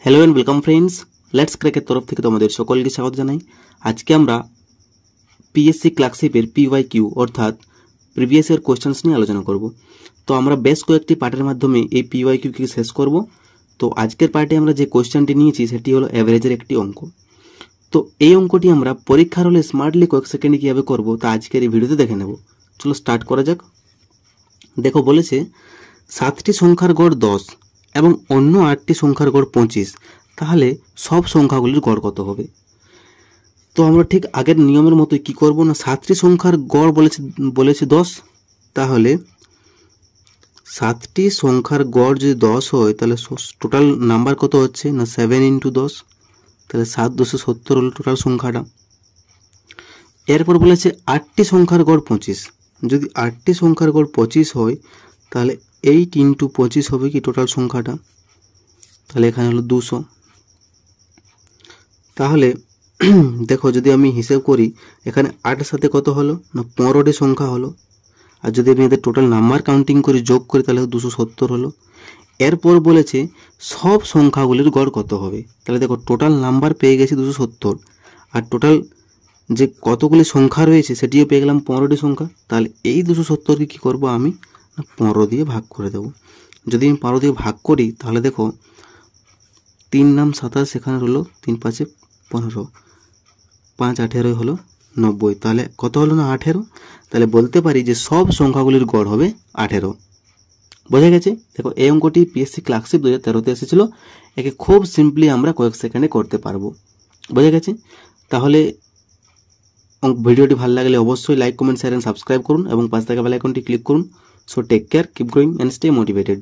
Hello and welcome friends, let's ক্র্যাকের তরফ থেকে তোমাদের সকলকে স্বাগত জানাই। আজকে আমরা পিএসসি ক্লার্কশিপের পিওয়াইকিউ অর্থাৎ প্রিভিয়াস ইয়ার কোয়েশ্চেন্স নিয়ে আলোচনা করব। তো আমরা বেশ কয়েকটি পার্টের মাধ্যমে এই পিওয়াইকিউকে শেষ করব। তো আজকের পার্টে আমরা যে কোয়েশ্চেনটি নিয়েছি সেটি হলো অ্যাভারেজের একটি অঙ্ক। তো এই অঙ্কটি আমরা পরীক্ষার হলে স্মার্টলি কয়েক সেকেন্ডে কীভাবে করব তা আজকের এই ভিডিওতে দেখে নেব। চলো স্টার্ট করা যাক। দেখো বলেছে 7টি সংখ্যার গড় 10 এবং অন্য 8টি সংখ্যার গড় 25, তাহলে সব সংখ্যাগুলির গড় কত হবে? তো আমরা ঠিক আগের নিয়মের মতোই কি করব না, 7টি সংখ্যার গড় বলেছে 10, তাহলে 7টি সংখ্যার গড় যদি 10 হয় তাহলে টোটাল নাম্বার কত হচ্ছে না 7 × 10, তাহলে 7 × 10 = 70 হলো টোটাল সংখ্যাটা। এরপর বলেছে 8টি সংখ্যার গড় 25, যদি 8টি সংখ্যার গড় 25 হয় তাহলে 8 × 25 হবে কি টোটাল সংখ্যাটা, তাহলে এখানে হলো 200। তাহলে দেখো যদি আমি হিসেব করি এখানে 8 সাথে কত হলো না 15টি সংখ্যা হলো, আর যদি আমি এদের টোটাল নাম্বার কাউন্টিং করে যোগ করি তাহলে 270 হলো। এরপর বলেছে সব সংখ্যাগুলির গড় কত হবে, তাহলে দেখো টোটাল নাম্বার পেয়ে গেছি 270, আর টোটাল যে কতগুলি সংখ্যা রয়েছে সেটিও পেয়ে গেলাম 15টি সংখ্যা। তাহলে এই 270কে কী করবো আমি না 15 দিয়ে ভাগ করে দেবো। যদি আমি 15 দিয়ে ভাগ করি তাহলে দেখো 3 × 27, এখানে হলো 3 × 5 = 15, 5 × 18 হলো 90, তাহলে কত হলো না 18। তাহলে বলতে পারি যে সব সংখ্যাগুলির গড় হবে 18। বোঝা গেছে? দেখো এই অঙ্কটি পিএসসি ক্লার্কশিপ 2013-তে এসেছিল। একে খুব সিম্পলি আমরা কয়েক সেকেন্ডে করতে পারবো। বোঝা গেছে? তাহলে ভিডিওটি ভালো লাগলে অবশ্যই like, comment, share and subscribe করুন এবং পাশে থাকা বেল আইকনটি ক্লিক করুন। So take care, keep growing and stay motivated.